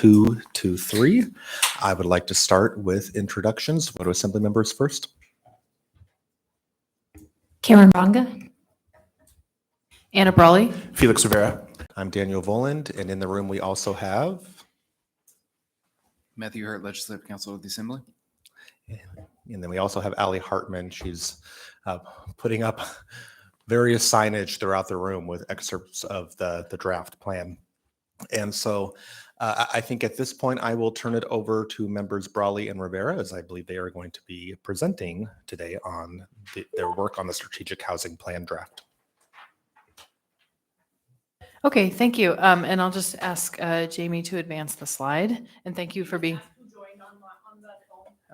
223. I would like to start with introductions. Go to Assembly members first. Cameron Ronga. Anna Brawley. Felix Rivera. I'm Daniel Voland, and in the room we also have, Matthew Hurt, Legislative Counsel of the Assembly. and then we also have Allie Hartman. She's putting up various signage throughout the room with excerpts of the draft plan. And so I think at this point, I will turn it over to members Brawley and Rivera, as I believe they are going to be presenting today on their work on the strategic housing plan draft. Okay, thank you. And I'll just ask Jamie to advance the slide. And thank you for being.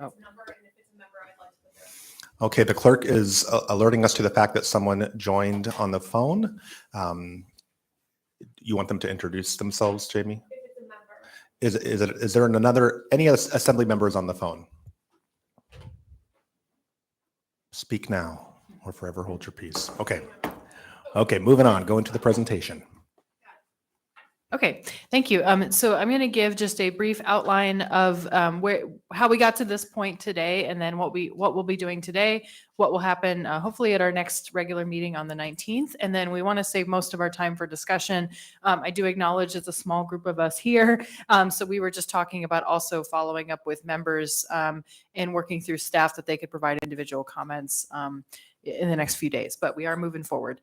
Oh. Okay, the clerk is alerting us to the fact that someone joined on the phone. You want them to introduce themselves, Jamie? Is there any assembly members on the phone? Speak now or forever hold your peace. Okay, moving on. Go into the presentation. Okay, thank you. So I'm going to give just a brief outline of how we got to this point today, and then what we'll be doing today, what will happen hopefully at our next regular meeting on the 19th, and then we want to save most of our time for discussion. I do acknowledge it's a small group of us here, so we were just talking about also following up with members and working through staff that they could provide individual comments in the next few days, but we are moving forward.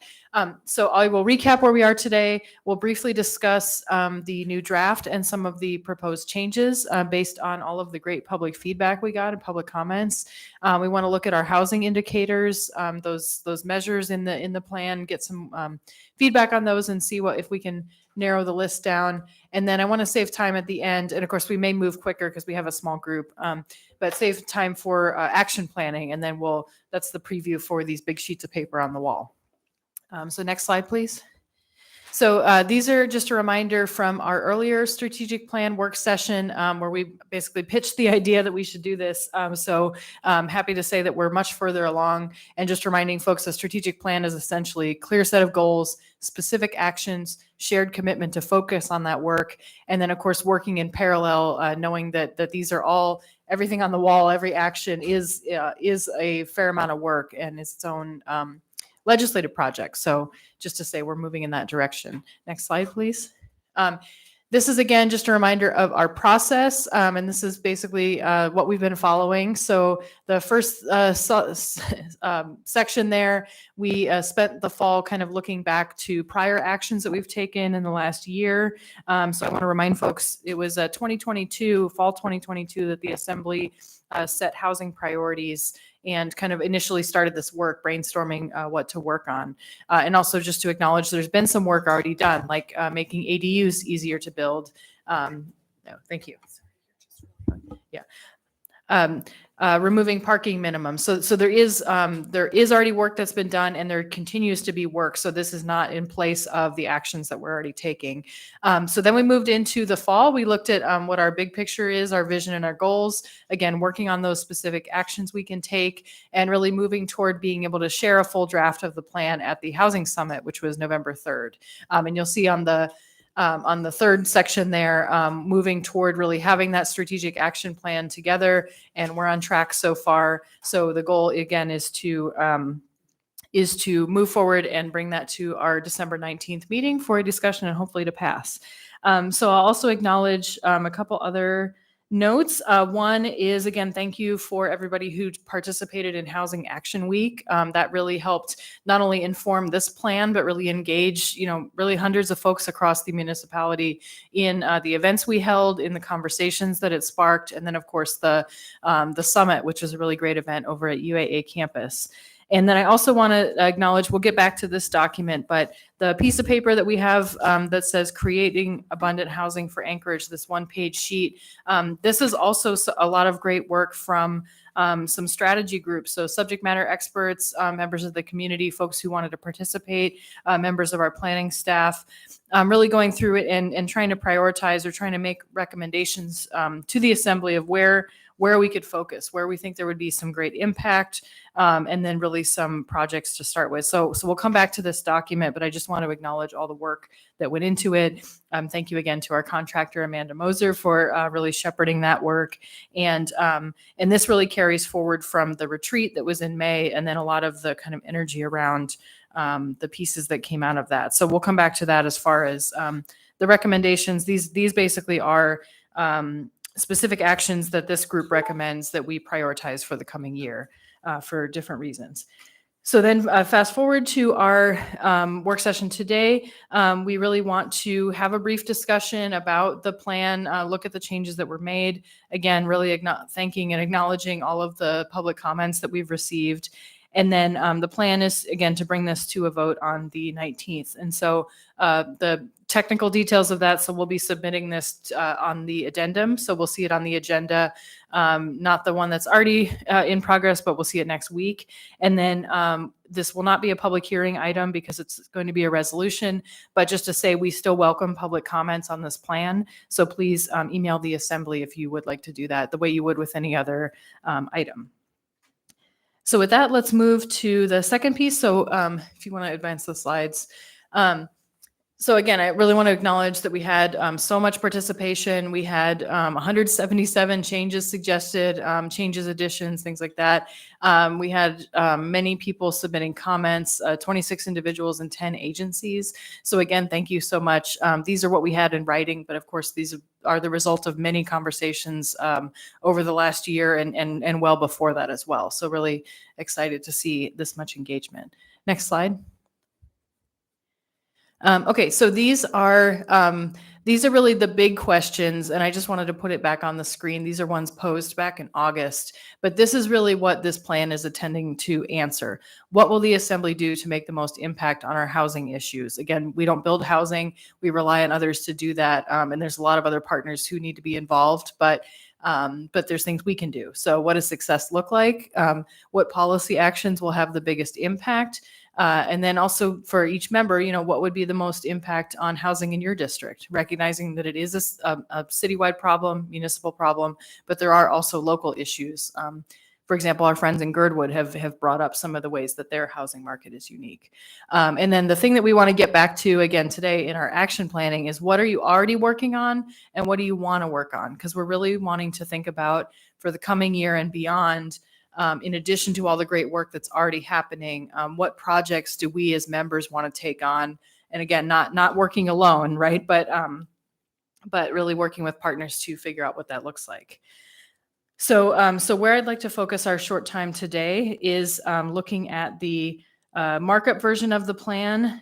So I will recap where we are today. We'll briefly discuss the new draft and some of the proposed changes based on all of the great public feedback we got and public comments. We want to look at our housing indicators, those measures in the plan, get some feedback on those and see if we can narrow the list down. And then I want to save time at the end. And of course, we may move quicker because we have a small group, but save time for action planning. And then that's the preview for these big sheets of paper on the wall. So next slide, please. So these are just a reminder from our earlier strategic plan work session where we basically pitched the idea that we should do this. So I'm happy to say that we're much further along, and just reminding folks the strategic plan is essentially a clear set of goals, specific actions, shared commitment to focus on that work. And then of course, working in parallel, knowing that these are all, everything on the wall, every action is a fair amount of work and is its own legislative project. So just to say we're moving in that direction. Next slide, please. This is again just a reminder of our process, and this is basically what we've been following. So the first section there, we spent the fall kind of looking back to prior actions that we've taken in the last year. So I want to remind folks, it was fall 2022, that the Assembly set housing priorities and kind of initially started this work, brainstorming what to work on. And also just to acknowledge there's been some work already done, like making ADUs easier to build. No, thank you. Yeah. Removing parking minimums. So there is already work that's been done, and there continues to be work. So this is not in place of the actions that we're already taking. So then we moved into the fall. We looked at what our big picture is, our vision and our goals. Again, working on those specific actions we can take, and really moving toward being able to share a full draft of the plan at the Housing Summit, which was November 3rd. And you'll see on the third section there, moving toward really having that strategic action plan together, and we're on track so far. So the goal again is to move forward and bring that to our December 19th meeting for a discussion and hopefully to pass. So I'll also acknowledge a couple other notes. One is, again, thank you for everybody who participated in Housing Action Week. That really helped not only inform this plan, but really engage, really hundreds of folks across the municipality in the events we held, in the conversations that it sparked, and then of course the summit, which was a really great event over at UAA campus. And then I also want to acknowledge, we'll get back to this document, but the piece of paper that we have that says Creating Abundant Housing for Anchorage, this one-page sheet, this is also a lot of great work from some strategy groups. So subject matter experts, members of the community, folks who wanted to participate, members of our planning staff, really going through it and trying to prioritize or trying to make recommendations to the Assembly of where we could focus, where we think there would be some great impact, and then really some projects to start with. So we'll come back to this document, but I just want to acknowledge all the work that went into it. Thank you again to our contractor, Amanda Moser, for really shepherding that work. And this really carries forward from the retreat that was in May, and then a lot of the kind of energy around the pieces that came out of that. So we'll come back to that as far as the recommendations. These basically are specific actions that this group recommends that we prioritize for the coming year for different reasons. So then fast forward to our work session today. We really want to have a brief discussion about the plan, look at the changes that were made. Again, really thanking and acknowledging all of the public comments that we've received. And then the plan is, again, to bring this to a vote on the 19th. And so the technical details of that, so we'll be submitting this on the addendum. So we'll see it on the agenda, not the one that's already in progress, but we'll see it next week. And then this will not be a public hearing item because it's going to be a resolution, but just to say we still welcome public comments on this plan. So please email the assembly if you would like to do that, the way you would with any other item. So with that, let's move to the second piece. So if you want to advance the slides. So again, I really want to acknowledge that we had so much participation. We had 177 changes suggested, changes, additions, things like that. We had many people submitting comments, 26 individuals and 10 agencies. So again, thank you so much. These are what we had in writing, but of course, these are the result of many conversations over the last year and well before that as well. So really excited to see this much engagement. Next slide. Okay, so these are really the big questions, and I just wanted to put it back on the screen. These are ones posed back in August, but this is really what this plan is attending to answer. What will the Assembly do to make the most impact on our housing issues? Again, we don't build housing, we rely on others to do that, and there's a lot of other partners who need to be involved, but there's things we can do. So what does success look like? What policy actions will have the biggest impact? And then also for each member, what would be the most impact on housing in your district, recognizing that it is a citywide problem, municipal problem, but there are also local issues. For example, our friends in Girdwood have brought up some of the ways that their housing market is unique. And then the thing that we want to get back to again today in our action planning is what are you already working on and what do you want to work on? Because we're really wanting to think about for the coming year and beyond, in addition to all the great work that's already happening, what projects do we as members want to take on? And again, not working alone, right? But really working with partners to figure out what that looks like. So where I'd like to focus our short time today is looking at the markup version of the plan.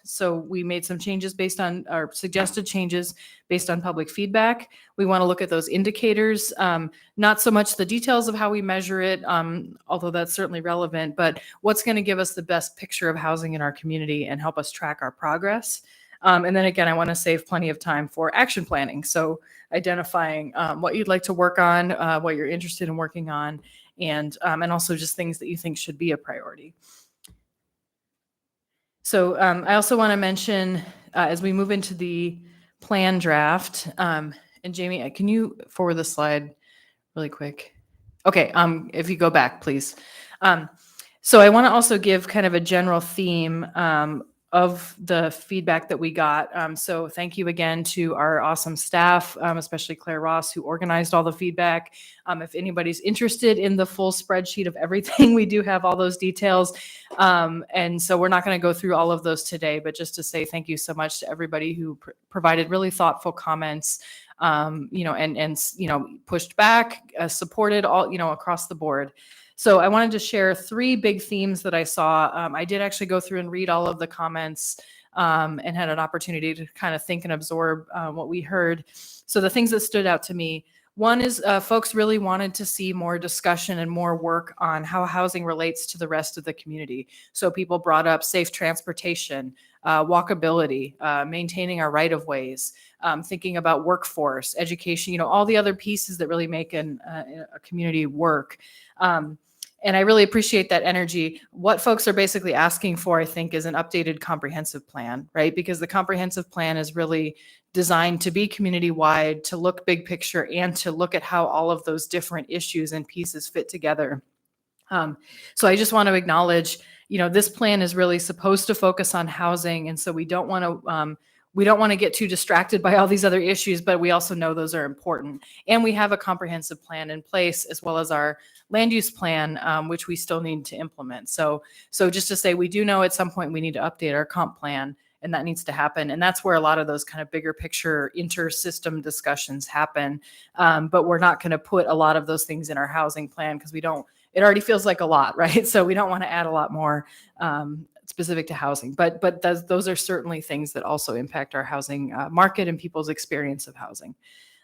So we made some changes based on our suggested changes based on public feedback. We want to look at those indicators, not so much the details of how we measure it, although that's certainly relevant, but what's going to give us the best picture of housing in our community and help us track our progress. And then again, I want to save plenty of time for action planning. So identifying what you'd like to work on, what you're interested in working on, and also just things that you think should be a priority. So I also want to mention as we move into the plan draft, and Jamie, can you forward the slide really quick? Okay, if you go back, please. So I want to also give kind of a general theme of the feedback that we got. So thank you again to our awesome staff, especially Claire Ross, who organized all the feedback. If anybody's interested in the full spreadsheet of everything, we do have all those details. And so we're not going to go through all of those today, but just to say thank you so much to everybody who provided really thoughtful comments, and pushed back, supported all, across the board. So I wanted to share 3 big themes that I saw. I did actually go through and read all of the comments and had an opportunity to kind of think and absorb what we heard. So the things that stood out to me, one is folks really wanted to see more discussion and more work on how housing relates to the rest of the community. So people brought up safe transportation, walkability, maintaining our right-of-ways, thinking about workforce, education, all the other pieces that really make a community work. And I really appreciate that energy. What folks are basically asking for, I think, is an updated comprehensive plan, right? Because the comprehensive plan is really designed to be community-wide, to look big picture, and to look at how all of those different issues and pieces fit together. So I just want to acknowledge, this plan is really supposed to focus on housing. And so we don't want to get too distracted by all these other issues, but we also know those are important. And we have a comprehensive plan in place, as well as our land use plan, which we still need to implement. So just to say, we do know at some point we need to update our comp plan, and that needs to happen. And that's where a lot of those kind of bigger picture inter-system discussions happen. But we're not going to put a lot of those things in our housing plan because it already feels like a lot, right? So we don't want to add a lot more specific to housing. But those are certainly things that also impact our housing market and people's experience of housing.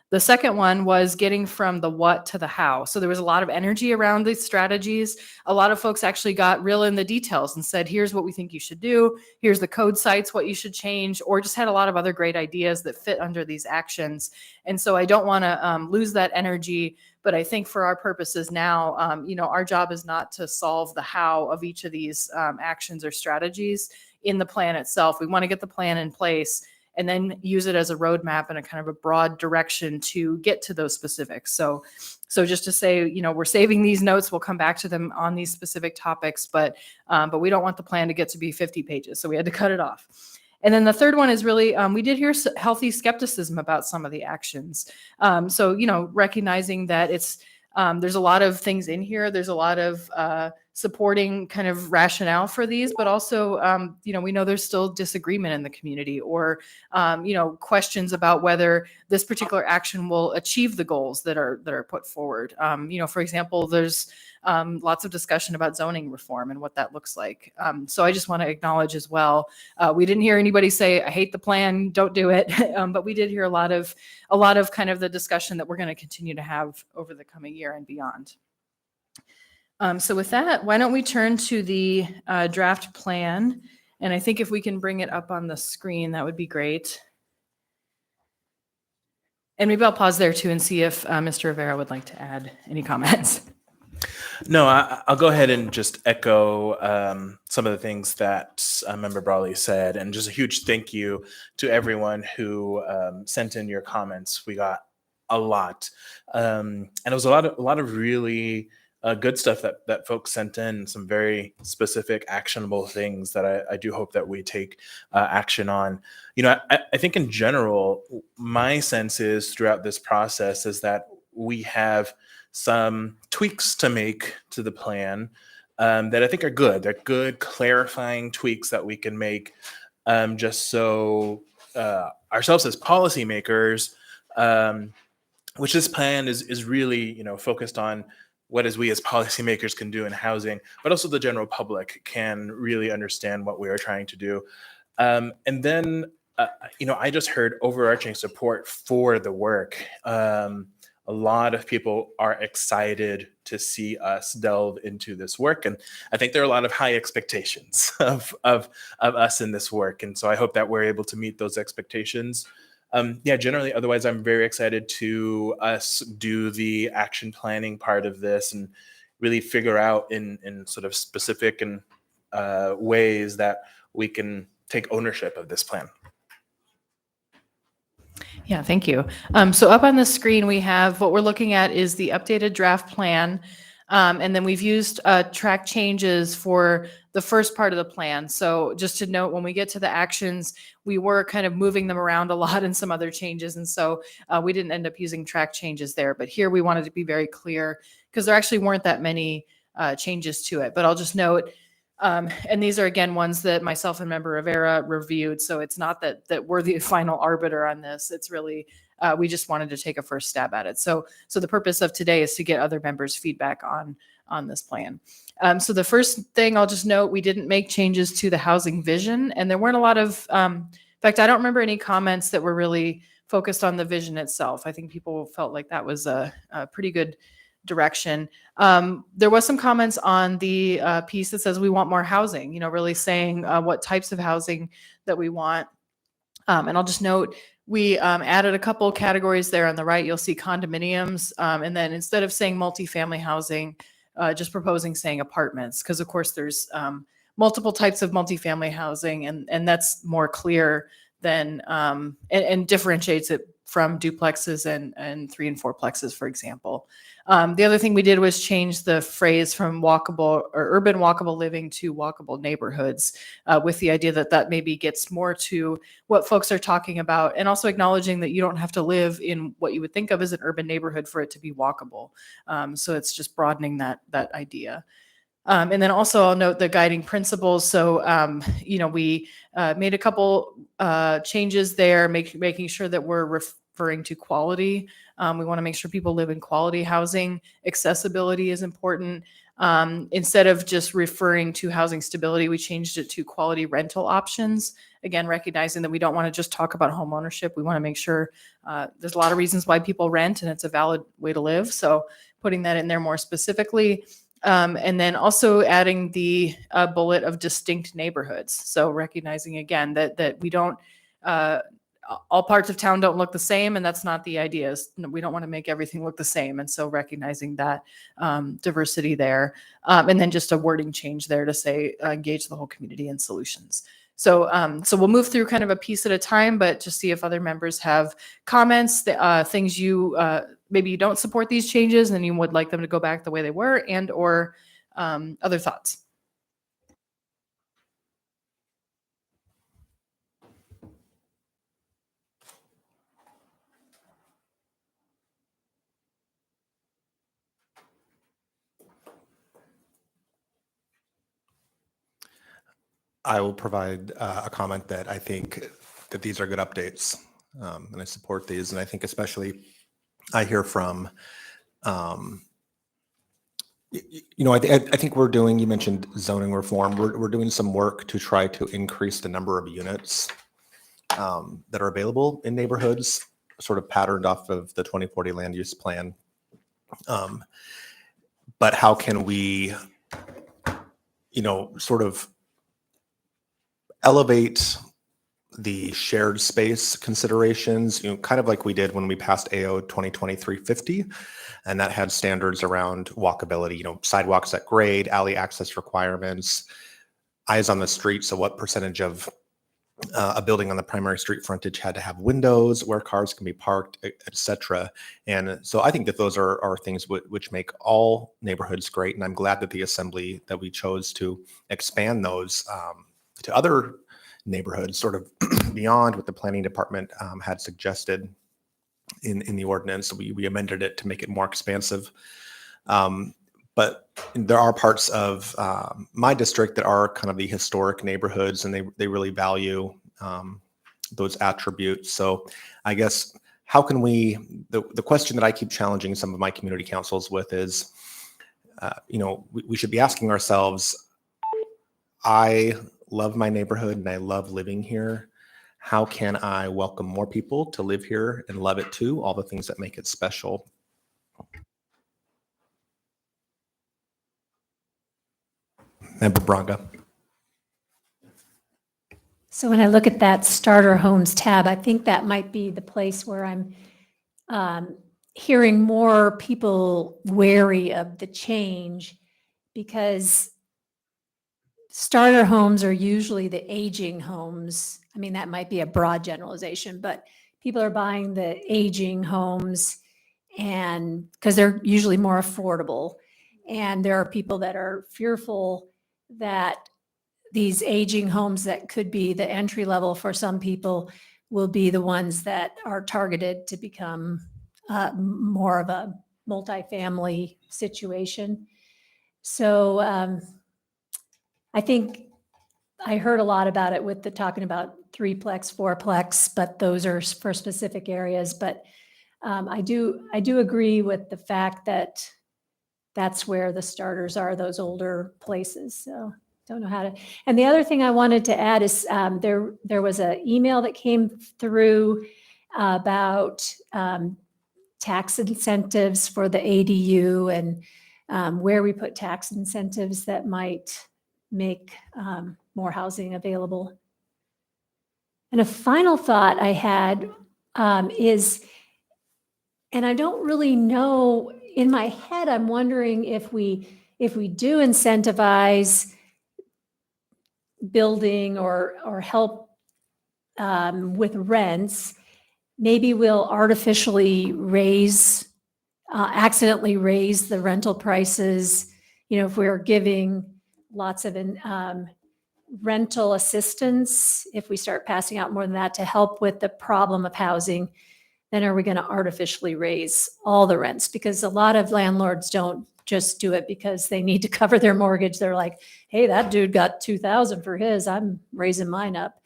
The second one was getting from the what to the how. So there was a lot of energy around these strategies. A lot of folks actually got real in the details and said, here's what we think you should do. Here's the code sites, what you should change, or just had a lot of other great ideas that fit under these actions. And so I don't want to lose that energy, but I think for our purposes now, our job is not to solve the how of each of these actions or strategies in the plan itself. We want to get the plan in place and then use it as a roadmap and a kind of a broad direction to get to those specifics. So just to say, we're saving these notes, we'll come back to them on these specific topics, but we don't want the plan to get to be 50 pages. So we had to cut it off. And then the third one is really, we did hear healthy skepticism about some of the actions. Recognizing that there's a lot of things in here. There's a lot of supporting kind of rationale for these, but also, we know there's still disagreement in the community or, questions about whether this particular action will achieve the goals that are put forward. For example, there's lots of discussion about zoning reform and what that looks like. So I just want to acknowledge as well, we didn't hear anybody say, I hate the plan, don't do it. But we did hear a lot of kind of the discussion that we're going to continue to have over the coming year and beyond. So with that, why don't we turn to the draft plan? And I think if we can bring it up on the screen, that would be great. And maybe I'll pause there too and see if Mr. Rivera would like to add any comments. No, I'll go ahead and just echo some of the things that Member Brawley said, and just a huge thank you to everyone who sent in your comments. We got a lot, and it was a lot of really good stuff that folks sent in. Some very specific, actionable things that I do hope that we take action on. I think in general, my sense is throughout this process is that we have some tweaks to make to the plan that I think are good. They're good, clarifying tweaks that we can make just so ourselves as policymakers, which this plan is really, focused on what as we as policymakers can do in housing, but also the general public can really understand what we are trying to do. And then, I just heard overarching support for the work. A lot of people are excited to see us delve into this work. And I think there are a lot of high expectations of us in this work. And so I hope that we're able to meet those expectations. Generally, otherwise, I'm very excited to us do the action planning part of this and really figure out in sort of specific and ways that we can take ownership of this plan. Yeah, thank you. So up on the screen, we have what we're looking at is the updated draft plan. And then we've used track changes for the first part of the plan. So just to note, when we get to the actions, we were kind of moving them around a lot and some other changes. And so we didn't end up using track changes there. But here we wanted to be very clear because there actually weren't that many changes to it. But I'll just note, and these are, again, ones that myself and Member Rivera reviewed. So it's not that we're the final arbiter on this. It's really, we just wanted to take a first stab at it. So the purpose of today is to get other members' feedback on this plan. So the first thing I'll just note, we didn't make changes to the housing vision. And there weren't a lot of, in fact, I don't remember any comments that were really focused on the vision itself. I think people felt like that was a pretty good direction. There was some comments on the piece that says we want more housing, really saying what types of housing that we want. And I'll just note, we added a couple categories there on the right. You'll see condominiums. And then instead of saying multifamily housing, just proposing saying apartments, because of course there's multiple types of multifamily housing, and that's more clear than and differentiates it from duplexes and 3 and 4plexes, for example. The other thing we did was change the phrase from walkable or urban walkable living to walkable neighborhoods, with the idea that that maybe gets more to what folks are talking about, and also acknowledging that you don't have to live in what you would think of as an urban neighborhood for it to be walkable. So it's just broadening that idea. And then also I'll note the guiding principles. So, we made a couple changes there, making sure that we're referring to quality. We want to make sure people live in quality housing. Accessibility is important. Instead of just referring to housing stability, we changed it to quality rental options. Again, recognizing that we don't want to just talk about home ownership. We want to make sure there's a lot of reasons why people rent and it's a valid way to live. So putting that in there more specifically. And then also adding the bullet of distinct neighborhoods. So recognizing again that we don't, all parts of town don't look the same, and that's not the idea. We don't want to make everything look the same. And so recognizing that diversity there, and then just a wording change there to say engage the whole community in solutions. So we'll move through kind of a piece at a time, but just see if other members have comments, things you maybe you don't support these changes and you would like them to go back the way they were, and or other thoughts. I will provide a comment that I think that these are good updates, and I support these. And I think especially I hear from, I think we're doing, you mentioned zoning reform. We're doing some work to try to increase the number of units that are available in neighborhoods, sort of patterned off of the 2040 land use plan. But how can we, sort of elevate the shared space considerations, kind of like we did when we passed AO 2023-50, and that had standards around walkability, sidewalks at grade, alley access requirements, eyes on the street. So what percentage of a building on the primary street frontage had to have windows, where cars can be parked, et cetera. And so I think that those are things which make all neighborhoods great. And I'm glad that the assembly that we chose to expand those to other neighborhoods, sort of beyond what the planning department had suggested in the ordinance. So we amended it to make it more expansive. But there are parts of my district that are kind of the historic neighborhoods, and they really value those attributes. So I guess how can we, the question that I keep challenging some of my community councils with is, we should be asking ourselves, I love my neighborhood and I love living here. How can I welcome more people to live here and love it too? All the things that make it special. Member Braga. So when I look at that starter homes tab, I think that might be the place where I'm hearing more people wary of the change, because starter homes are usually the aging homes. I mean, that might be a broad generalization, but people are buying the aging homes, and because they're usually more affordable. And there are people that are fearful that these aging homes that could be the entry level for some people will be the ones that are targeted to become more of a multifamily situation. So I think I heard a lot about it with the talking about 3plex, 4plex, but those are for specific areas. But I do agree with the fact that that's where the starters are, those older places. So don't know how to. And the other thing I wanted to add is there was an email that came through about tax incentives for the ADU, and where we put tax incentives that might make more housing available. And a final thought I had is, and I don't really know, in my head, I'm wondering if we do incentivize building or help with rents, maybe we'll artificially accidentally raise the rental prices. You know, if we're giving lots of rental assistance, if we start passing out more than that to help with the problem of housing, then are we going to artificially raise all the rents? Because a lot of landlords don't just do it because they need to cover their mortgage. They're like, hey, that dude got 2,000 for his, I'm raising mine up.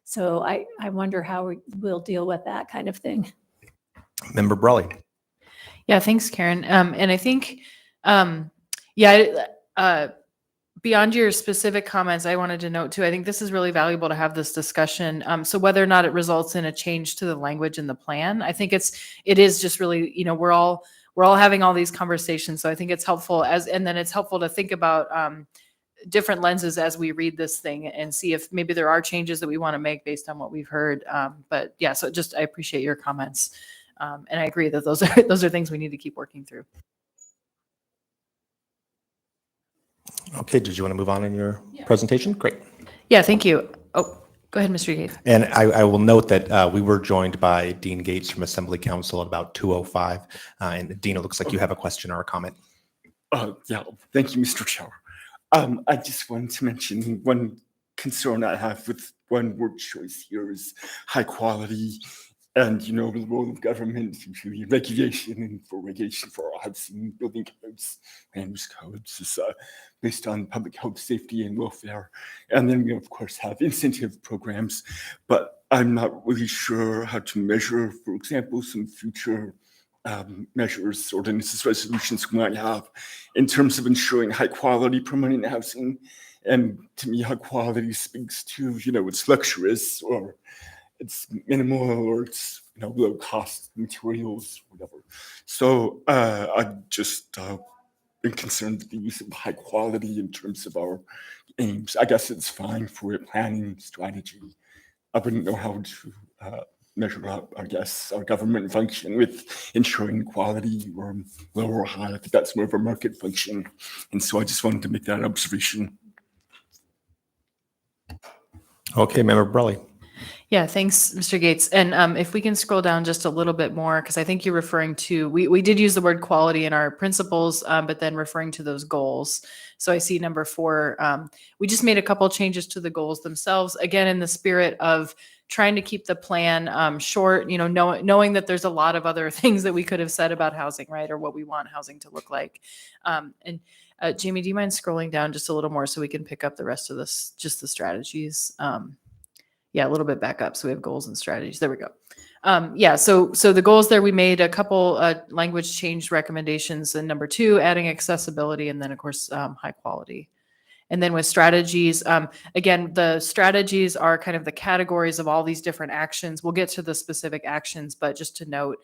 So I wonder how we'll deal with that kind of thing. Member Brawley. Yeah, thanks, Karen. And I think, yeah, beyond your specific comments, I wanted to note too, I think this is really valuable to have this discussion. So whether or not it results in a change to the language in the plan, I think it is just really, you know, we're all having all these conversations. So I think it's helpful and then it's helpful to think about different lenses as we read this thing and see if maybe there are changes that we want to make based on what we've heard. But yeah, so I appreciate your comments. And I agree that those are things we need to keep working through. Okay, did you want to move on in your presentation? Great. Yeah, thank you. Oh, go ahead, Mr. Gates. And I will note that we were joined by Dean Gates from Assembly Council at about 2:05. And Dean, it looks like you have a question or a comment. Yeah, thank you, Mr. Chair. I just wanted to mention one concern I have with one word choice here is high quality and, you know, the role of government to regulation and for regulation for our housing, building codes, land use codes is based on public health, safety, and welfare. And then we, of course, have incentive programs, but I'm not really sure how to measure, for example, some future measures, ordinances, resolutions we might have in terms of ensuring high quality permanent housing. And to me, high quality speaks to, you know, it's luxurious or it's minimal or it's, you know, low cost materials, whatever. So I just been concerned with the use of high quality in terms of our aims. I guess it's fine for a planning strategy. I wouldn't know how to measure up, I guess, our government function with ensuring quality or low or high. I think that's more of a market function. And so I just wanted to make that observation. Okay, Member Brawley. Yeah, thanks, Mr. Gates. And if we can scroll down just a little bit more, because I think you're referring to, we did use the word quality in our principles, but then referring to those goals. So I see number 4, we just made a couple changes to the goals themselves, again, in the spirit of trying to keep the plan short, you know, knowing that there's a lot of other things that we could have said about housing, right? Or what we want housing to look like. And Jamie, do you mind scrolling down just a little more so we can pick up the rest of this, just the strategies? Yeah, a little bit back up. So we have goals and strategies. There we go. Yeah, so the goals there, we made a couple language change recommendations. And number 2, adding accessibility, and then of course, high quality. And then with strategies, again, the strategies are kind of the categories of all these different actions. We'll get to the specific actions, but just to note,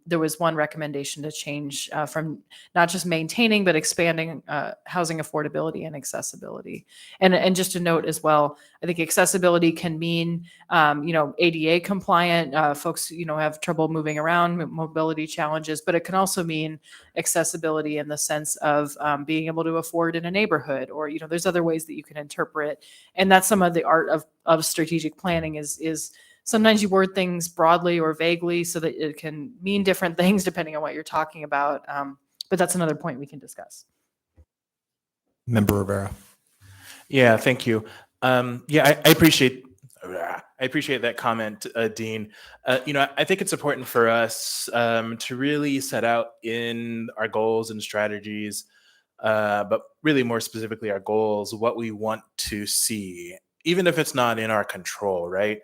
there was one recommendation to change from not just maintaining, but expanding housing affordability and accessibility. And just to note as well, I think accessibility can mean, you know, ADA compliant, folks, you know, have trouble moving around, mobility challenges, but it can also mean accessibility in the sense of being able to afford in a neighborhood, or, you know, there's other ways that you can interpret. And that's some of the art of strategic planning is sometimes you word things broadly or vaguely so that it can mean different things depending on what you're talking about. But that's another point we can discuss. Member Rivera. Yeah, thank you. Yeah, I appreciate that comment, Dean. You know, I think it's important for us to really set out in our goals and strategies, but really more specifically our goals, what we want to see, even if it's not in our control, right?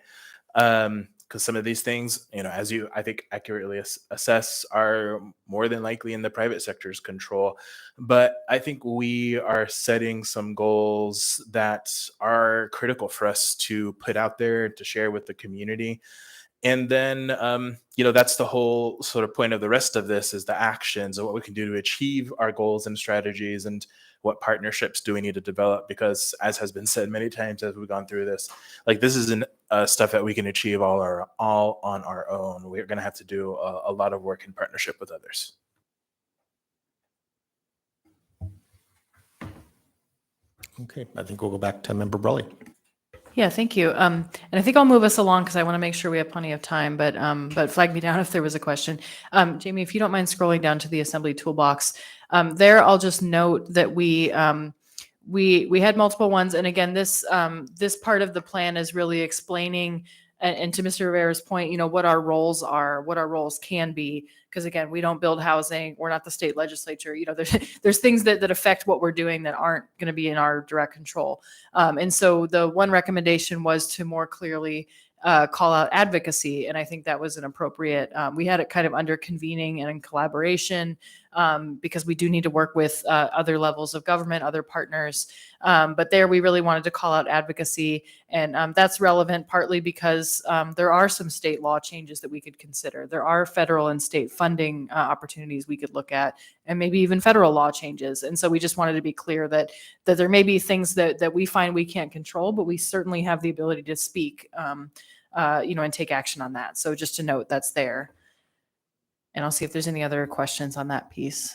Because some of these things, you know, as you, I think, accurately assess, are more than likely in the private sector's control. But I think we are setting some goals that are critical for us to put out there, to share with the community. And then, you know, that's the whole sort of point of the rest of this, is the actions and what we can do to achieve our goals and strategies, and what partnerships do we need to develop? Because as has been said many times as we've gone through this, like, this isn't stuff that we can achieve all on our own. We're going to have to do a lot of work in partnership with others. Okay, I think we'll go back to Member Brawley. Yeah, thank you. And I think I'll move us along because I want to make sure we have plenty of time, but flag me down if there was a question. Jamie, if you don't mind scrolling down to the assembly toolbox, there I'll just note that we had multiple ones. And again, this part of the plan is really explaining, and to Mr. Rivera's point, what our roles are, what our roles can be. Because again, we don't build housing. We're not the state legislature. There's things that affect what we're doing that aren't going to be in our direct control. And so the one recommendation was to more clearly call out advocacy. And I think that was an appropriate, we had it kind of under convening and in collaboration, because we do need to work with other levels of government, other partners. But there we really wanted to call out advocacy. And that's relevant partly because there are some state law changes that we could consider. There are federal and state funding opportunities we could look at, and maybe even federal law changes. And so we just wanted to be clear that there may be things that we find we can't control, but we certainly have the ability to speak, and take action on that. So just to note that's there. And I'll see if there's any other questions on that piece.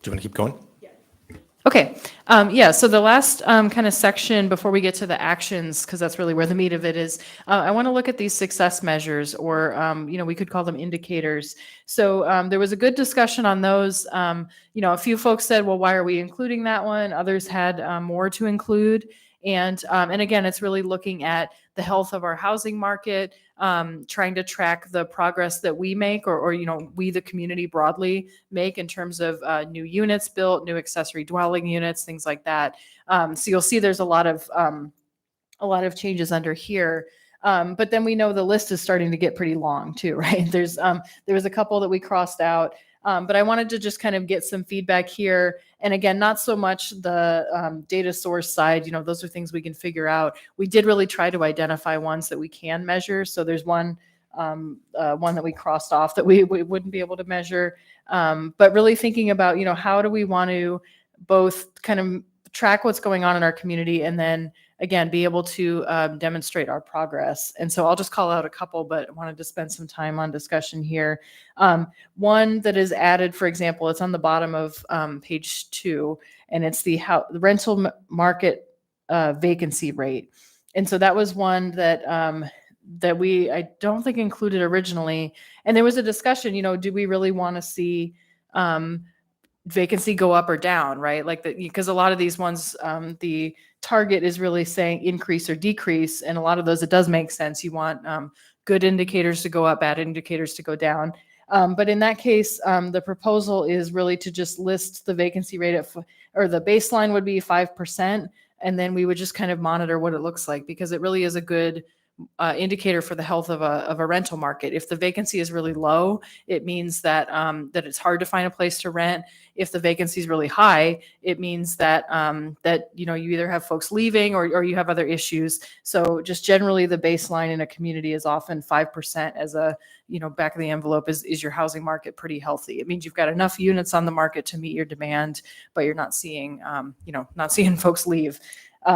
Do you want to keep going? Okay. Yeah. So the last kind of section before we get to the actions, because that's really where the meat of it is, I want to look at these success measures, or, we could call them indicators. So there was a good discussion on those. A few folks said, well, why are we including that one? Others had more to include. And again, it's really looking at the health of our housing market, trying to track the progress that we make, or we, the community broadly, make in terms of new units built, new accessory dwelling units, things like that. So you'll see there's a lot of changes under here. But then we know the list is starting to get pretty long too, right? There was a couple that we crossed out. But I wanted to just kind of get some feedback here. And again, not so much the data source side, those are things we can figure out. We did really try to identify ones that we can measure. So there's one that we crossed off that we wouldn't be able to measure. But really thinking about, how do we want to both kind of track what's going on in our community, and then again, be able to demonstrate our progress. And so I'll just call out a couple, but I wanted to spend some time on discussion here. One that is added, for example, it's on the bottom of page 2, and it's the rental market vacancy rate. And so that was one that I don't think included originally. And there was a discussion, do we really want to see vacancy go up or down, right? Because a lot of these ones, the target is really saying increase or decrease. And a lot of those, it does make sense. You want good indicators to go up, bad indicators to go down. But in that case, the proposal is really to just list the vacancy rate or the baseline would be 5%. And then we would just kind of monitor what it looks like, because it really is a good indicator for the health of a rental market. If the vacancy is really low, it means that it's hard to find a place to rent. If the vacancy is really high, it means that you either have folks leaving or you have other issues. So just generally, the baseline in a community is often 5% as a back of the envelope. Is your housing market pretty healthy? It means you've got enough units on the market to meet your demand, but you're not seeing folks leave.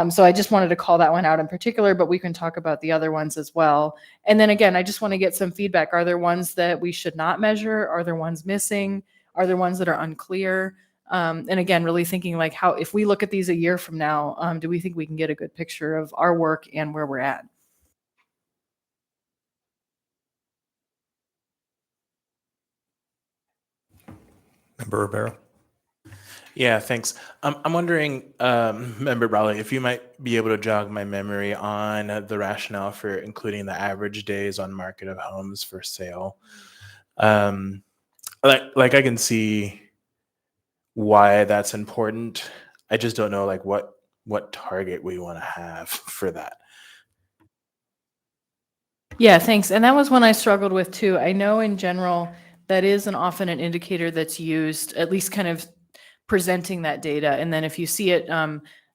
So I just wanted to call that one out in particular, but we can talk about the other ones as well. And then again, I just want to get some feedback. Are there ones that we should not measure? Are there ones missing? Are there ones that are unclear? And again, really thinking like if we look at these a year from now, do we think we can get a good picture of our work and where we're at? Member Rivera? Yeah, thanks. I'm wondering, Member Brawley, if you might be able to jog my memory on the rationale for including the average days on market of homes for sale. Like I can see why that's important. I just don't know what target we want to have for that. Yeah, thanks. And that was one I struggled with too. I know in general that is often an indicator that's used, at least kind of presenting that data. And then if you see it,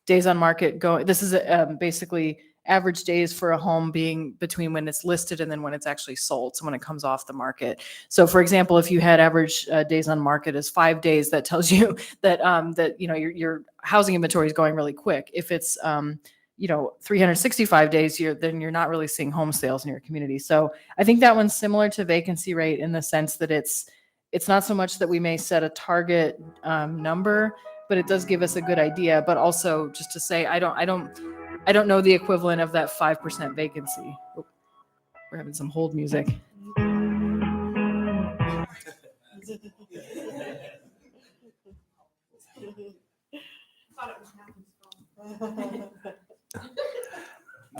days on market this is basically average days for a home being between when it's listed and then when it's actually sold. So when it comes off the market. So for example, if you had average days on market as 5 days, that tells you that your housing inventory is going really quick. If it's 365 days, then you're not really seeing home sales in your community. So I think that one's similar to vacancy rate in the sense that it's it's not so much that we may set a target number, but it does give us a good idea. But also just to say, I don't know the equivalent of that 5% vacancy. Oh, we're having some hold music.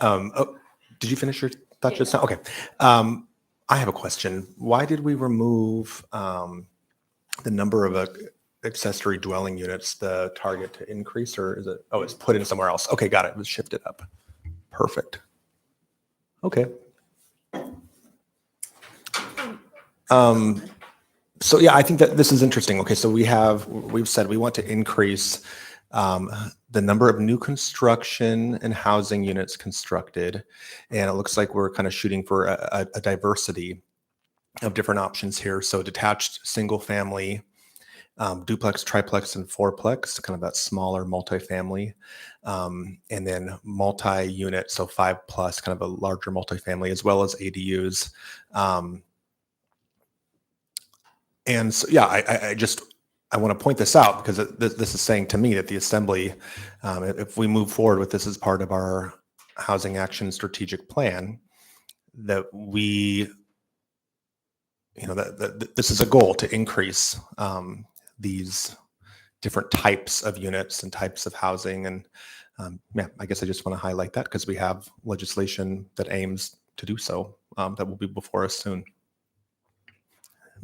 Oh, did you finish your thought just now? Okay. I have a question. Why did we remove the number of accessory dwelling units, the target to increase, or is it? Oh, it's put in somewhere else. Okay, got it. It was shifted up. Perfect. Okay. So yeah, I think that this is interesting. Okay, so we've said we want to increase the number of new construction and housing units constructed, and it looks like we're kind of shooting for a diversity of different options here. So detached, single family, duplex, triplex, and fourplex, kind of that smaller multifamily, and then multi-unit, so 5+, kind of a larger multifamily, as well as ADUs. And so, yeah, I want to point this out because this is saying to me that the Assembly, if we move forward with this as part of our Housing Action Strategic Plan, that we, that this is a goal to increase these different types of units and types of housing. And yeah, I guess I just want to highlight that because we have legislation that aims to do so that will be before us soon.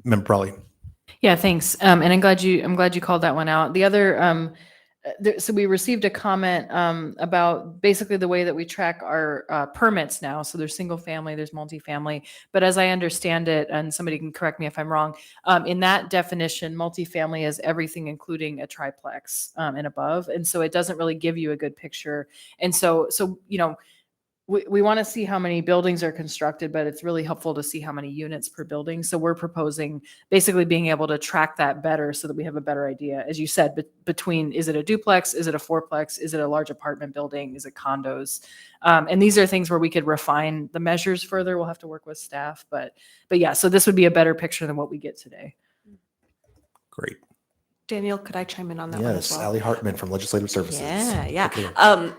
Member Brawley. Yeah, thanks. And I'm glad you called that one out. The other, so we received a comment about basically the way that we track our permits now. So there's single family, there's multifamily, but as I understand it, and somebody can correct me if I'm wrong, in that definition, multifamily is everything including a triplex and above, and so it doesn't really give you a good picture. And so we want to see how many buildings are constructed, but it's really helpful to see how many units per building. So we're proposing basically being able to track that better so that we have a better idea. As you said, between, is it a duplex? Is it a fourplex? Is it a large apartment building? Is it condos? And these are things where we could refine the measures further. We'll have to work with staff, but yeah, so this would be a better picture than what we get today. Great. Danielle, could I chime in on that one as Yes, well? Allie Hartman from Legislative Services. Yeah. Take it away.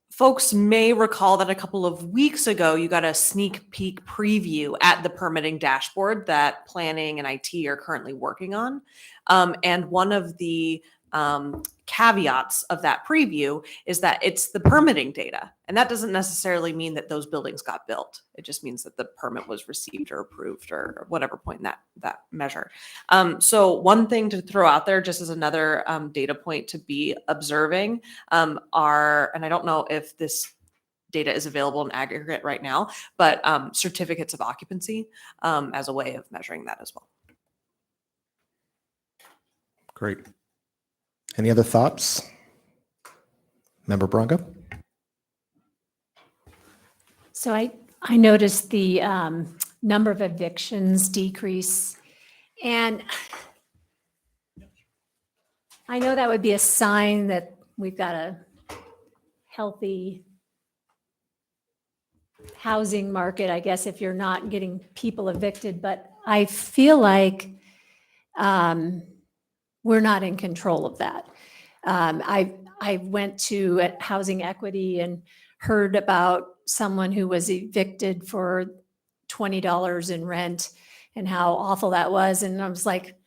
Folks may recall that a couple of weeks ago, you got a sneak peek preview at the permitting dashboard that planning and IT are currently working on. And one of the caveats of that preview is that it's the permitting data. And that doesn't necessarily mean that those buildings got built. It just means that the permit was received or approved or whatever point in that measure. So one thing to throw out there, just as another data point to be observing, are, and I don't know if this data is available in aggregate right now, but certificates of occupancy as a way of measuring that as well. Great. Any other thoughts? Member Braga? So I noticed the number of evictions decrease, and I know that would be a sign that we've got a healthy housing market, I guess, if you're not getting people evicted, but I feel like we're not in control of that. I went to Housing Equity and heard about someone who was evicted for $20 in rent and how awful that was. And I was like,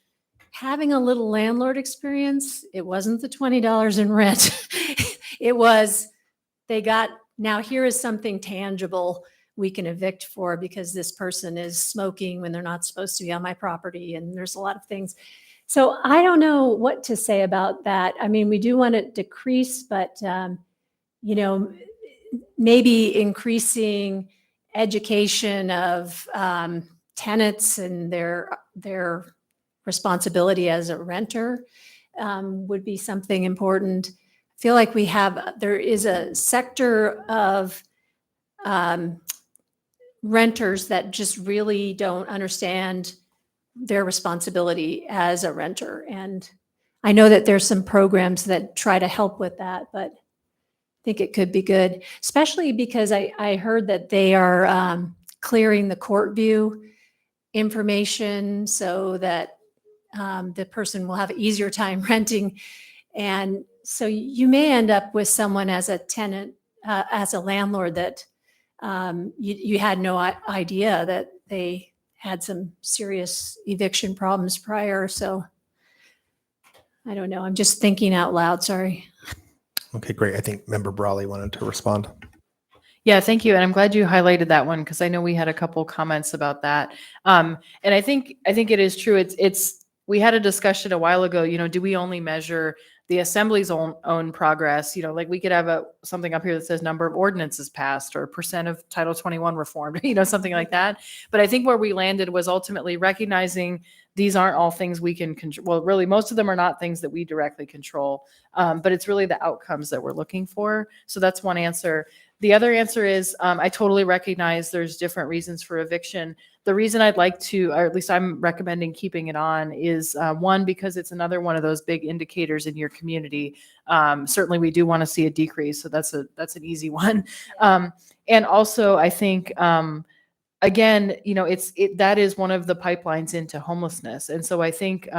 having a little landlord experience, it wasn't the $20 in rent. It was, now here is something tangible we can evict for because this person is smoking when they're not supposed to be on my property. And there's a lot of things. So I don't know what to say about that. I mean, we do want to decrease, but, maybe increasing education of tenants and their responsibility as a renter would be something important. I feel like there is a sector of renters that just really don't understand their responsibility as a renter. And I know that there's some programs that try to help with that, but I think it could be good, especially because I heard that they are clearing the court view information so that the person will have an easier time renting. And so you may end up with someone as a tenant, as a landlord that you had no idea that they had some serious eviction problems prior. So I don't know. I'm just thinking out loud. Sorry. Okay, great. I think Member Brawley wanted to respond. Yeah, thank you. And I'm glad you highlighted that one because I know we had a couple comments about that. And I think it is true. We had a discussion a while ago, do we only measure the assembly's own progress? Like we could have something up here that says number of ordinances passed or percent of Title 21 reformed, something like that. But I think where we landed was ultimately recognizing these aren't all things we can control. Well, really, most of them are not things that we directly control, but it's really the outcomes that we're looking for. So that's one answer. The other answer is I totally recognize there's different reasons for eviction. The reason I'd like to, or at least I'm recommending keeping it on, is one, because it's another one of those big indicators in your community. Certainly, we do want to see a decrease, so that's an easy one. And also, I think again, that is one of the pipelines into homelessness, and so I think.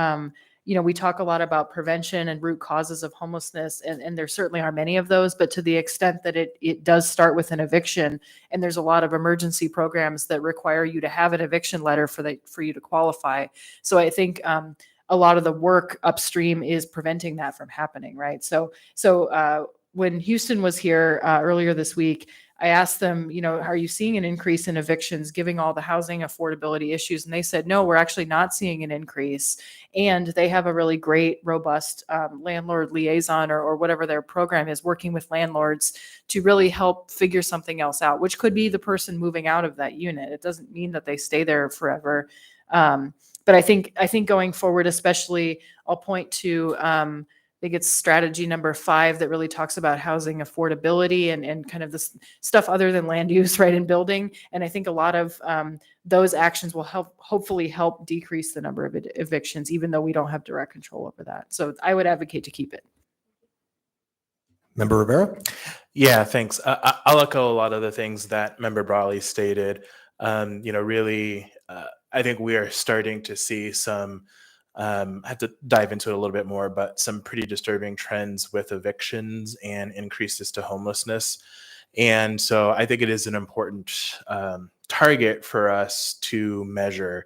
We talk a lot about prevention and root causes of homelessness, and there certainly are many of those, but to the extent that it does start with an eviction, and there's a lot of emergency programs that require you to have an eviction letter for you to qualify. So I think a lot of the work upstream is preventing that from happening, right? So when Houston was here earlier this week, I asked them, are you seeing an increase in evictions giving all the housing affordability issues? And they said, no, we're actually not seeing an increase. And they have a really great, robust landlord liaison or whatever their program is, working with landlords to really help figure something else out, which could be the person moving out of that unit. It doesn't mean that they stay there forever. But I think going forward, especially, I'll point to I think it's strategy number 5 that really talks about housing affordability and kind of this stuff other than land use, right, in building. And I think a lot of those actions will hopefully help decrease the number of evictions, even though we don't have direct control over that. So I would advocate to keep it. Member Rivera? Yeah, thanks. I'll echo a lot of the things that Member Brawley stated. Really, I think we are starting to see some. I have to dive into it a little bit more, but some pretty disturbing trends with evictions and increases to homelessness. And so I think it is an important target for us to measure.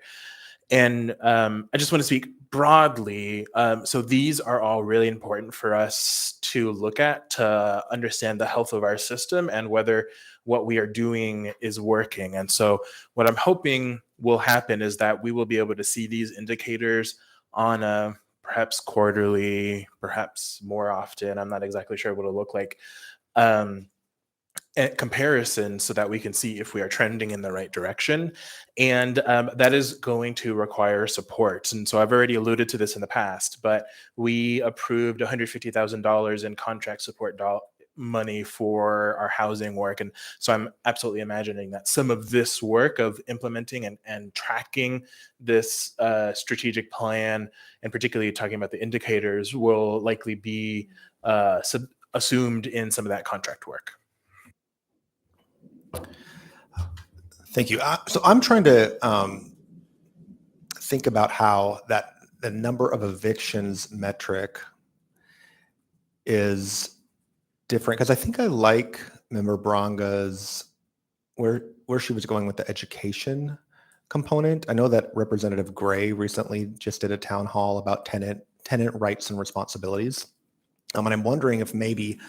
And I just want to speak broadly. So these are all really important for us to look at to understand the health of our system and whether what we are doing is working. And so what I'm hoping will happen is that we will be able to see these indicators on a perhaps quarterly, perhaps more often. I'm not exactly sure what it'll look like. Comparison so that we can see if we are trending in the right direction. And that is going to require support. And so I've already alluded to this in the past, but we approved $150,000 in contract support money for our housing work. And so I'm absolutely imagining that some of this work of implementing and tracking this strategic plan, and particularly talking about the indicators, will likely be assumed in some of that contract work. Thank you. So I'm trying to think about how the number of evictions metric is different, because I think I like Member Branga's where she was going with the education component. I know that Representative Gray recently just did a town hall about tenant rights and responsibilities. And I'm wondering if maybe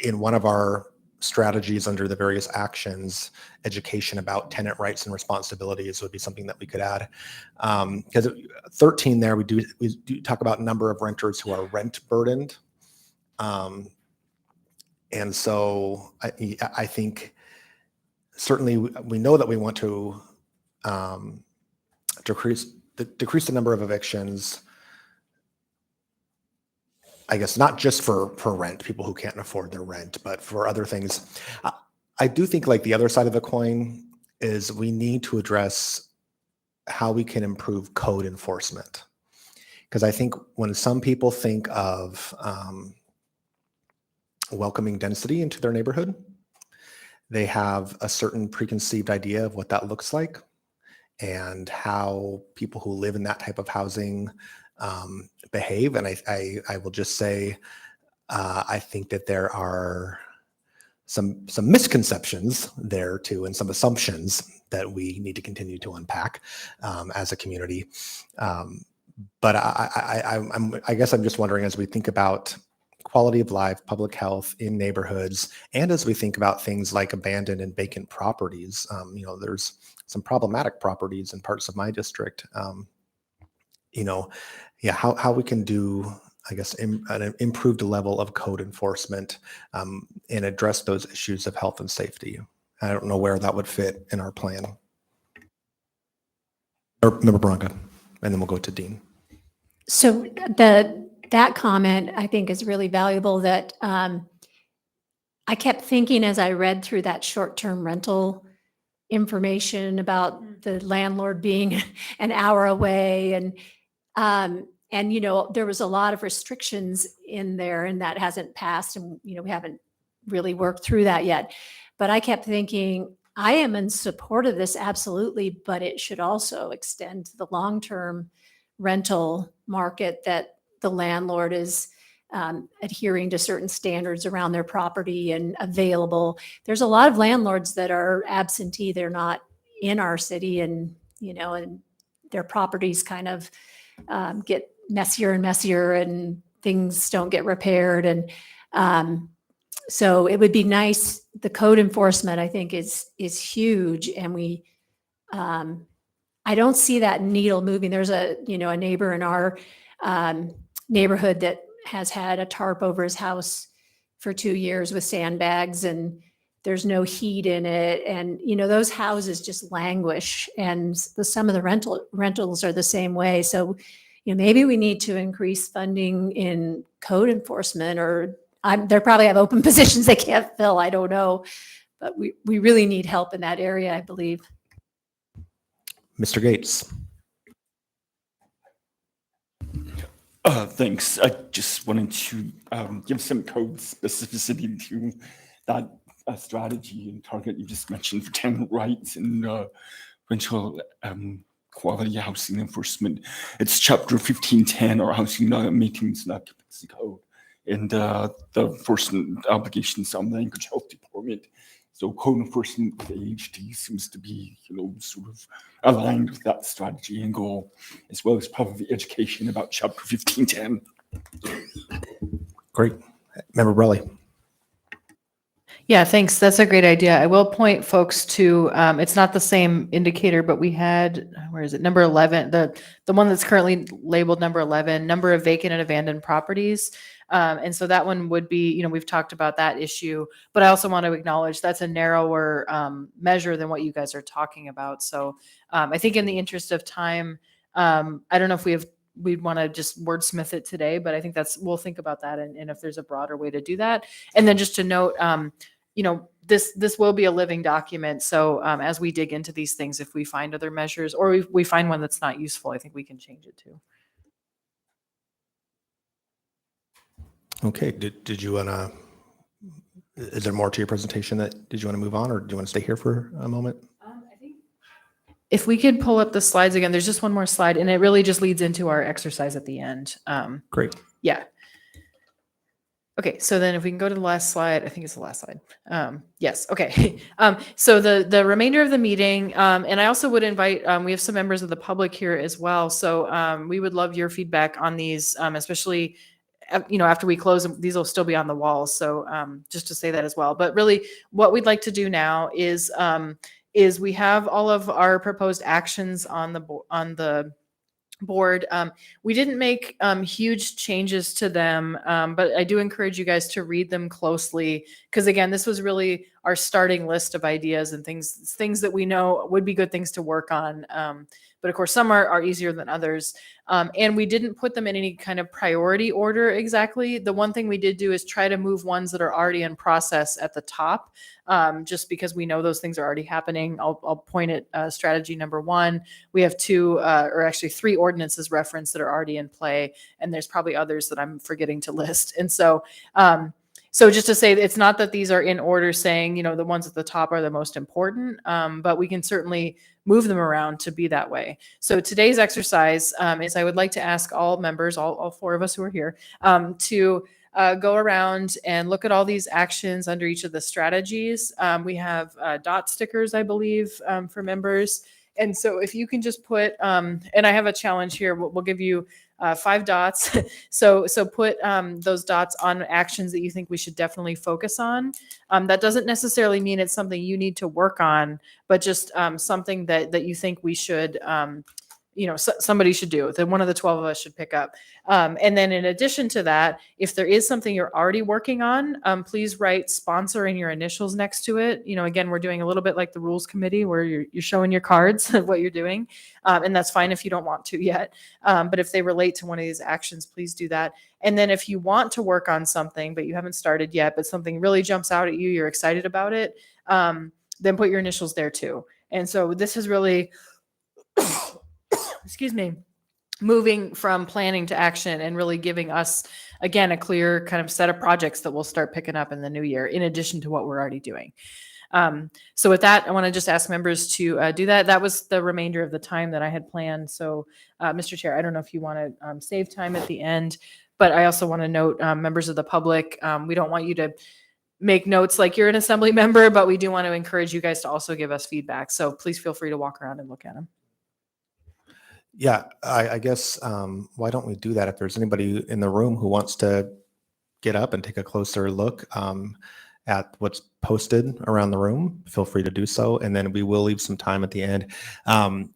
in one of our strategies under the various actions, education about tenant rights and responsibilities would be something that we could add. Because 13 there, we do talk about number of renters who are rent burdened. And so I think certainly we know that we want to decrease the number of evictions, I guess not just for rent, people who can't afford their rent, but for other things. I do think like the other side of the coin is we need to address how we can improve code enforcement. Because I think when some people think of welcoming density into their neighborhood, they have a certain preconceived idea of what that looks like. and how people who live in that type of housing behave. And I will just say, I think that there are some misconceptions there too, and some assumptions that we need to continue to unpack as a community. But I guess I'm just wondering, as we think about quality of life, public health in neighborhoods, and as we think about things like abandoned and vacant properties, there's some problematic properties in parts of my district. How we can do, I guess, an improved level of code enforcement and address those issues of health and safety. I don't know where that would fit in our plan. Or Member Branca, and then we'll go to Dean. So that comment, I think, is really valuable. That I kept thinking as I read through that short-term rental information about the landlord being an hour away, and there was a lot of restrictions in there, and that hasn't passed, and we haven't really worked through that yet. But I kept thinking, I am in support of this, absolutely, but it should also extend to the long-term rental market, that the landlord is adhering to certain standards around their property and available. There's a lot of landlords that are absentee. They're not in our city, and their properties kind of get messier and messier, and things don't get repaired. And so it would be nice. The code enforcement, I think, is huge, and I don't see that needle moving. There's a neighbor in our neighborhood that has had a tarp over his house for 2 years with sandbags, and there's no heat in it. And, those houses just languish, and some of the rentals are the same way. So, maybe we need to increase funding in code enforcement, or they probably have open positions they can't fill. I don't know, but we really need help in that area, I believe. Mr. Gates. Thanks. I just wanted to give some code specificity to that strategy and target you just mentioned for tenant rights and rental quality housing enforcement. It's Chapter 1510, or Housing Maintenance and Occupancy Code, and the enforcement obligations on the Anchorage Health Department. So code enforcement with AHD seems to be, sort of aligned with that strategy and goal, as well as probably education about Chapter 1510. Great. Member Brelli. Yeah, thanks. That's a great idea. I will point folks to, it's not the same indicator, but we had, where is it? Number 11, the one that's currently labeled number 11, number of vacant and abandoned properties. And so that one would be, we've talked about that issue, but I also want to acknowledge that's a narrower measure than what you guys are talking about. So I think in the interest of time, I don't know if we'd want to just wordsmith it today, but I think we'll think about that. And if there's a broader way to do that. And then just to note, this will be a living document. So as we dig into these things, if we find other measures, or we find one that's not useful, I think we can change it too. Okay. Did you want to, is there more to your presentation did you want to move on, or do you want to stay here for a moment? I think if we could pull up the slides again, there's just one more slide, and it really just leads into our exercise at the end. Great. Yeah. Okay, so then if we can go to the last slide, I think it's the last slide. Yes, okay. So the remainder of the meeting, and I also would invite, we have some members of the public here as well. So we would love your feedback on these, especially, after we close, these will still be on the walls. So just to say that as well. But really what we'd like to do now is we have all of our proposed actions on the board. We didn't make huge changes to them, but I do encourage you guys to read them closely, because again, this was really our starting list of ideas and things that we know would be good things to work on. But of course, some are easier than others. And we didn't put them in any kind of priority order exactly. The one thing we did do is try to move ones that are already in process at the top, just because we know those things are already happening. I'll point at strategy number 1. We have 2, or actually 3 ordinances referenced that are already in play, and there's probably others that I'm forgetting to list. And so So just to say, it's not that these are in order saying, the ones at the top are the most important, but we can certainly move them around to be that way. So today's exercise is I would like to ask all members, all four of us who are here, to go around and look at all these actions under each of the strategies. We have dot stickers, I believe, for members. And so if you can just put, and I have a challenge here, we'll give you 5 dots. So put those dots on actions that you think we should definitely focus on. That doesn't necessarily mean it's something you need to work on, but just something that you think we should, somebody should do, that one of the 12 of us should pick up. And then in addition to that, if there is something you're already working on, please write sponsor in your initials next to it. Again, we're doing a little bit like the rules committee where you're showing your cards of what you're doing. And that's fine if you don't want to yet. But if they relate to one of these actions, please do that. And then if you want to work on something, but you haven't started yet, but something really jumps out at you, you're excited about it, then put your initials there too. And so this is really, excuse me, moving from planning to action and really giving us, again, a clear kind of set of projects that we'll start picking up in the new year, in addition to what we're already doing. So with that, I want to just ask members to do that. That was the remainder of the time that I had planned. So, Mr. Chair, I don't know if you want to save time at the end, but I also want to note, members of the public, we don't want you to make notes like you're an assembly member, but we do want to encourage you guys to also give us feedback. So please feel free to walk around and look at them. Yeah, I guess, why don't we do that? If there's anybody in the room who wants to get up and take a closer look at what's posted around the room, feel free to do so. And then we will leave some time at the end. I'll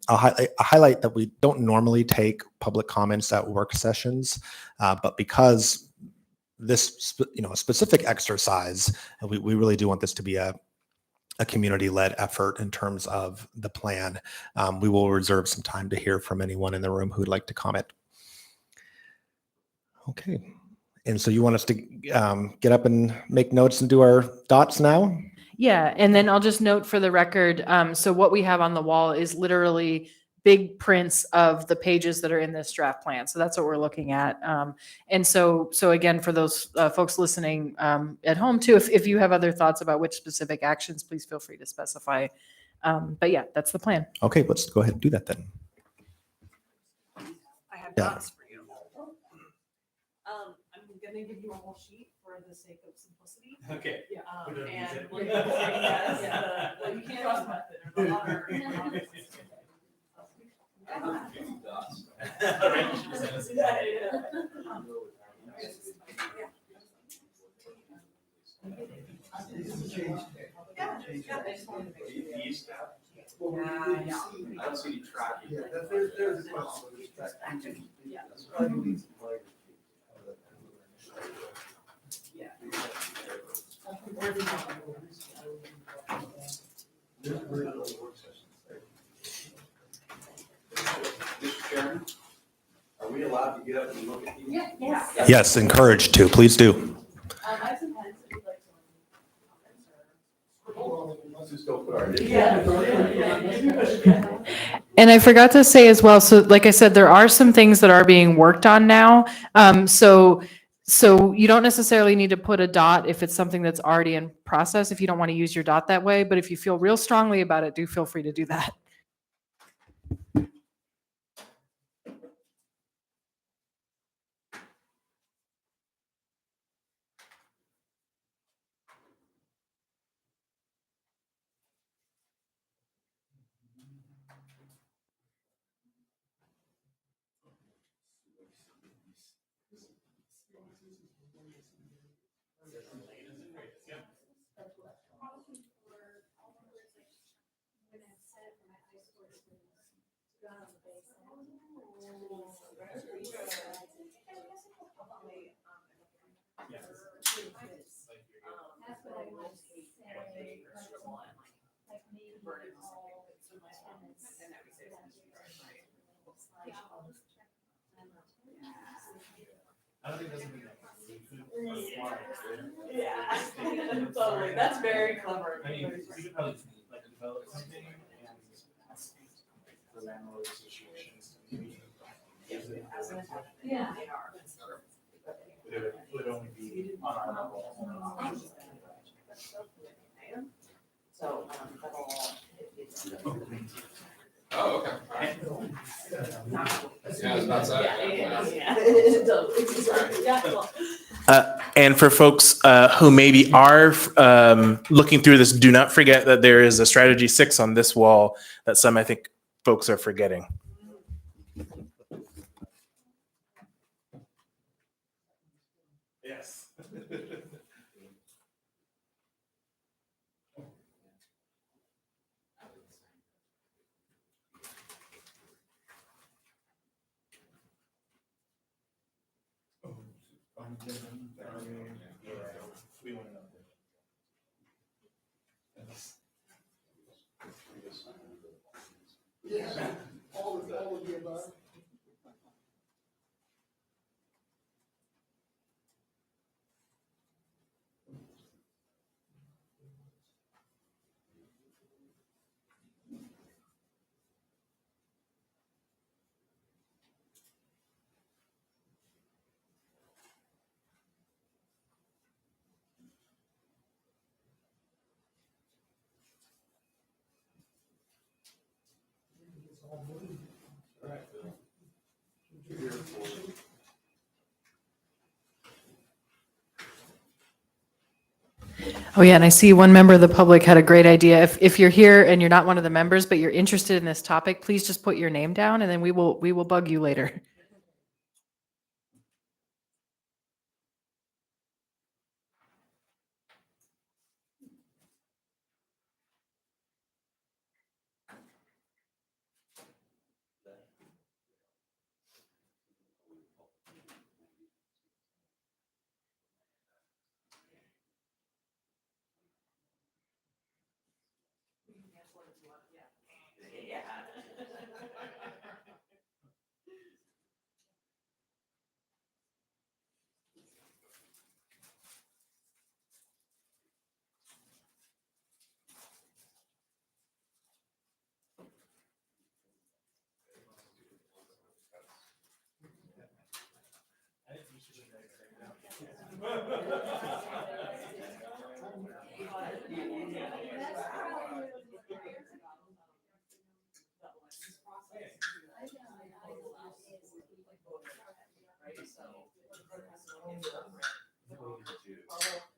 highlight that we don't normally take public comments at work sessions, but because this specific exercise, we really do want this to be a community-led effort in terms of the plan. We will reserve some time to hear from anyone in the room who'd like to comment. Okay. And so you want us to get up and make notes and do our dots now? Yeah, and then I'll just note for the record, so what we have on the wall is literally big prints of the pages that are in this draft plan. So that's what we're looking at. And so again, for those folks listening at home too, if you have other thoughts about which specific actions, please feel free to specify. But yeah, that's the plan. Okay, let's go ahead and do that then. I have Yeah. dots for you. I'm going to give you a whole sheet for the sake of simplicity. Okay. Yeah. We don't use And it. we're going to say yes, well, you can't cross method or the other. Mr. Chairman, are we allowed to get up and look at these? Yeah. Yes, encouraged to. Please do. I have some pens if you'd like to. Let's just go put our initials. And I forgot to say as well, so like I said, there are some things that are being worked on now. So you don't necessarily need to put a dot if it's something that's already in process, if you don't want to use your dot that way. But if you feel real strongly about it, do feel free to do that. Yeah, totally. That's very clever. I mean, we could probably like develop something and ask the landlord associations to maybe use it as a. Yeah. But it would only be on our level. And for folks who maybe are looking through this, do not forget that there is a strategy 6 on this wall that some, I think, folks are forgetting. Yes. Oh yeah, and I see one member of the public had a great idea. If you're here and you're not one of the members, but you're interested in this topic, please just put your name down and then we will bug you later.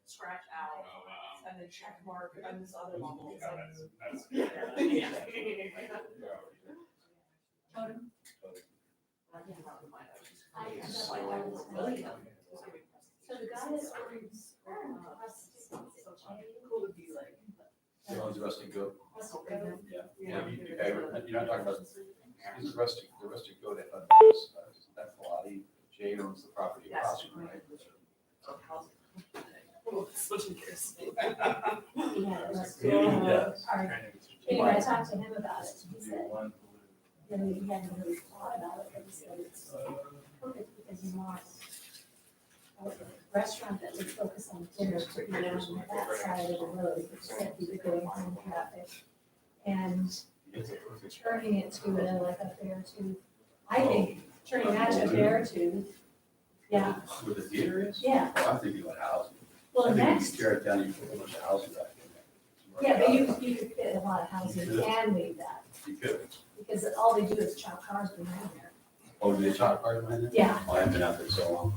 Scratch out and then check mark on this other level. You know, the rustic goat. Yeah. You're not talking about, it's the rustic goat at that Pilati. Jay owns the property across from, right? Switching gears. Anyway, I talked to him about it. He said, you know, he hadn't really thought about it, but he said it's perfect because you want a restaurant that would focus on dinner to be on that side of the road, which said you could go home traffic. And turning it to like a Beartooth, I think turning that to a Beartooth, yeah, Where the theater is? yeah. Oh, I'm thinking about housing. Well, I think you next, tear it down, you put a bunch of housing back in there. yeah, but you could fit a lot of housing and leave that, You could. because all they do is chop cars behind there. Oh, do they chop cars behind there? Yeah. Oh, I haven't been out there so long.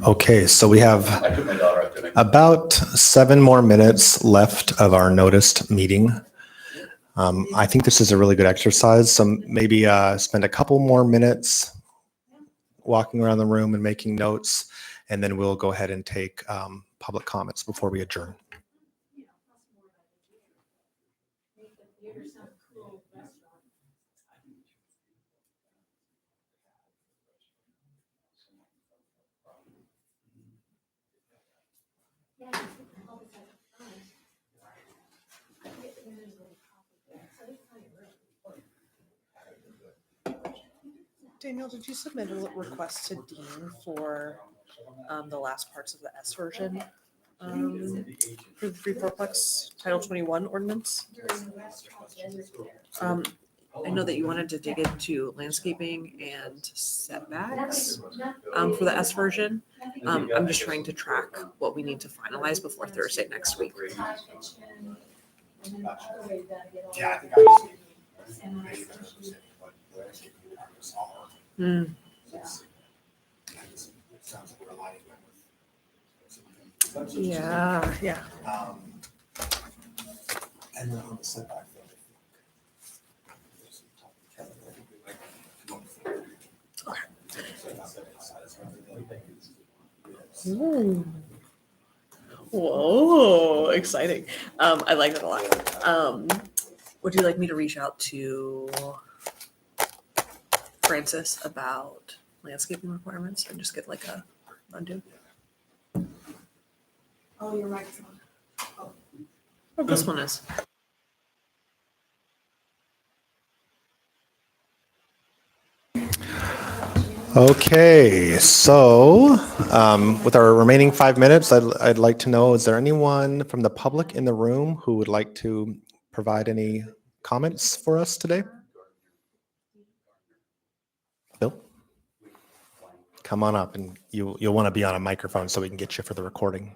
Okay, so we have I took my daughter out there. about 7 more minutes left of our noticed meeting. I think this is a really good exercise. So maybe spend a couple more minutes walking around the room and making notes, and then we'll go ahead and take public comments before we adjourn. Daniel, did you submit a request to Dean for the last parts of the S version for the 3-4plex Title 21 ordinance? I know that you wanted to dig into landscaping and setbacks for the S version. I'm just trying to track what we need to finalize before Thursday next week. Yeah, I think I just Mm. Yeah, yeah. And then on the setback. Whoa, exciting. I like that a lot. Would you like me to reach out to Francis about landscaping requirements and just get like a undo? Oh, your microphone. Oh, this one is. Okay, so with our remaining 5 minutes, I'd like to know, is there anyone from the public in the room who would like to provide any comments for us today? Bill? Come on up, and you'll want to be on a microphone so we can get you for the recording.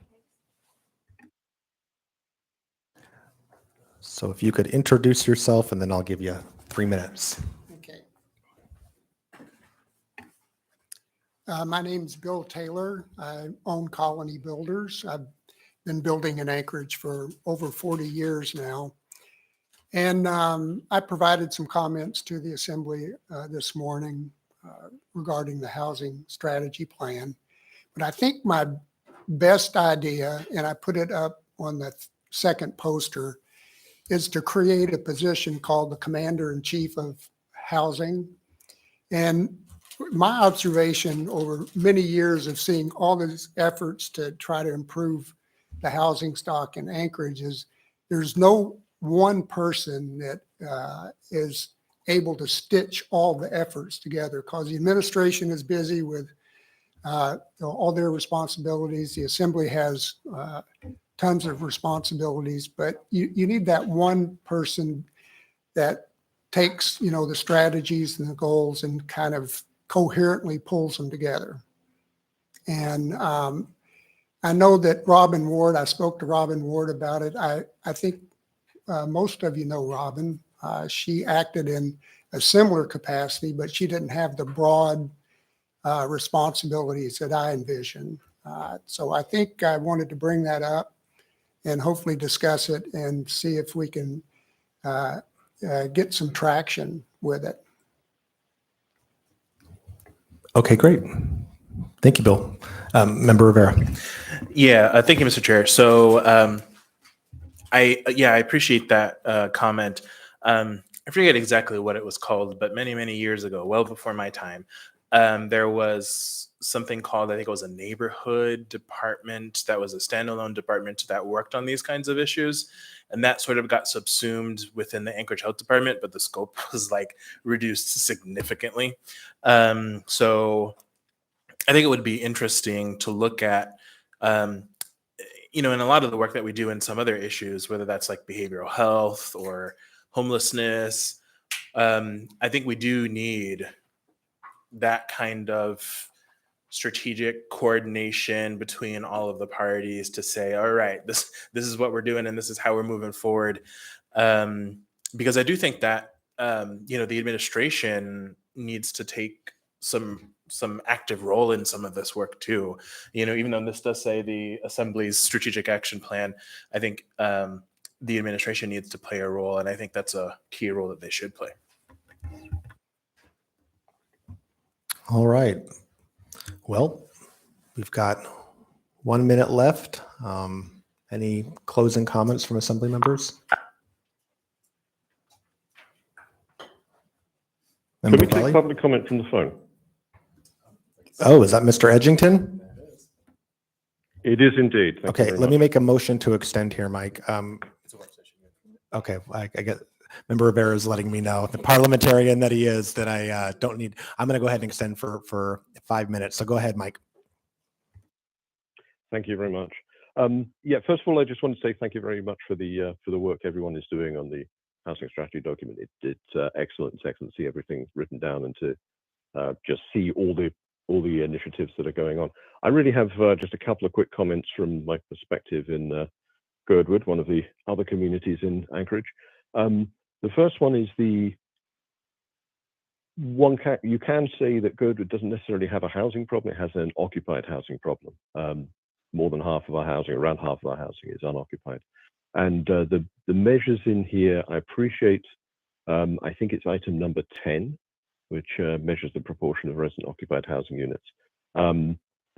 So if you could introduce yourself, and then I'll give you 3 minutes. Okay. My name's Bill Taylor. I own Colony Builders. I've been building in Anchorage for over 40 years now. And I provided some comments to the Assembly this morning regarding the housing strategy plan. But I think my best idea, and I put it up on the second poster, is to create a position called the Commander-in-Chief of Housing. And my observation over many years of seeing all these efforts to try to improve the housing stock in Anchorage is there's no one person that is able to stitch all the efforts together, because the administration is busy with all their responsibilities. The Assembly has tons of responsibilities, but you need that one person that takes, the strategies and the goals and kind of coherently pulls them together. And I know that Robin Ward, I spoke to Robin Ward about it. I think most of you know Robin. She acted in a similar capacity, but she didn't have the broad responsibilities that I envision. So I think I wanted to bring that up and hopefully discuss it and see if we can get some traction with it. Okay, great. Thank you, Bill. Member Rivera. Yeah, thank you, Mr. Chair. So I appreciate that comment. I forget exactly what it was called, but many years ago, well before my time, there was something called, I think it was a neighborhood department that was a standalone department that worked on these kinds of issues. And that sort of got subsumed within the Anchorage Health Department, but the scope was like reduced significantly. So I think it would be interesting to look at, in a lot of the work that we do in some other issues, whether that's like behavioral health or homelessness, I think we do need that kind of strategic coordination between all of the parties to say, all right, this is what we're doing and this is how we're moving forward. Because I do think that, the administration needs to take some active role in some of this work too. Even though this does say the Assembly's strategic action plan, I think the administration needs to play a role, and I think that's a key role that they should play. All right. Well, we've got 1 minute left. Any closing comments from Assembly members? Can Member we take Kelly? public comment from the phone? Oh, is that Mr. Edgington? It is indeed. Thank you Okay, very let me much. make a motion to extend here, Mike. Okay, I get, Member Rivera is letting me know, the parliamentarian that he is, that I don't need, I'm going to go ahead and extend for 5 minutes. So go ahead, Mike. Thank you very much. First of all, I just want to say thank you very much for the work everyone is doing on the housing strategy document. It's excellent. It's excellent to see everything written down and to just see all the initiatives that are going on. I really have just a couple of quick comments from my perspective in Girdwood, one of the other communities in Anchorage. The first one is the you can say that Girdwood doesn't necessarily have a housing problem. It has an occupied housing problem. More than half of our housing, around half of our housing, is unoccupied. And the measures in here, I appreciate. I think it's item number 10, which measures the proportion of resident occupied housing units.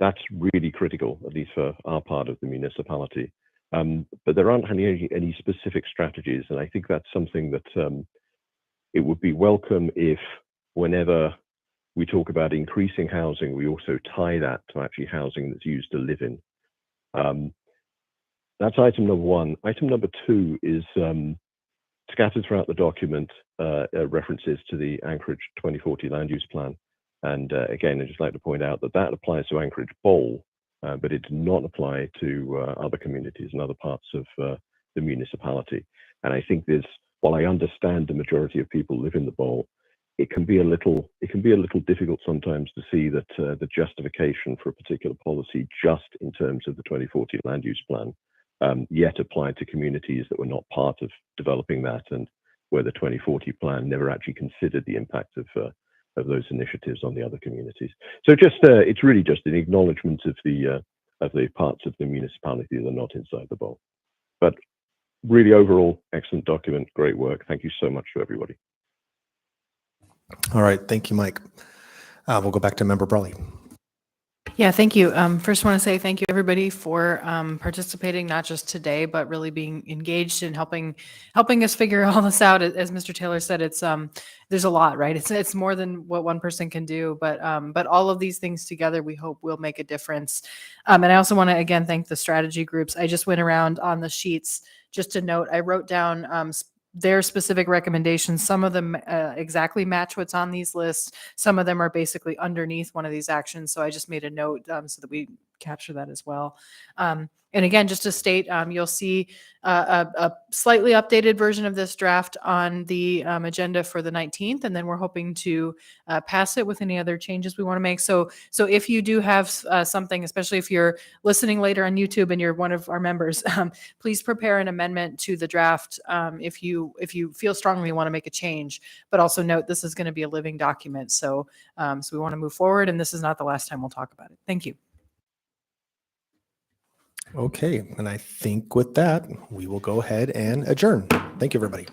That's really critical, at least for our part of the municipality. But there aren't any specific strategies, and I think that's something that it would be welcome if, whenever we talk about increasing housing, we also tie that to actually housing that's used to live in. That's item number 1. Item number 2 is scattered throughout the document, references to the Anchorage 2040 land use plan. And again, I'd just like to point out that that applies to Anchorage Bowl, but it does not apply to other communities and other parts of the municipality. And I think while I understand the majority of people live in the Bowl, it can be a little difficult sometimes to see that the justification for a particular policy just in terms of the 2040 land use plan yet applied to communities that were not part of developing that, and where the 2040 plan never actually considered the impact of those initiatives on the other communities. So just it's really just an acknowledgement of the parts of the municipality that are not inside the bowl. But really, overall, excellent document, great work. Thank you so much to everybody. All right. Thank you, Mike. We'll go back to Member Brawley. Yeah, thank you. First, want to say thank you everybody for participating, not just today, but really being engaged and helping us figure all this out. As Mr. Taylor said, it's there's a lot, right? It's more than what one person can do, but all of these things together, we hope will make a difference. And I also want to again thank the strategy groups. I just went around on the sheets just to note. I wrote down their specific recommendations. Some of them exactly match what's on these lists. Some of them are basically underneath one of these actions. So I just made a note so that we capture that as well. And again, just to state, you'll see a slightly updated version of this draft on the agenda for the 19th, and then we're hoping to pass it with any other changes we want to make. So if you do have something, especially if you're listening later on YouTube and you're one of our members, please prepare an amendment to the draft if you feel strongly you want to make a change. But also note this is going to be a living document, so we want to move forward, and this is not the last time we'll talk about it. Thank you. Okay, and I think with that, we will go ahead and adjourn. Thank you, everybody.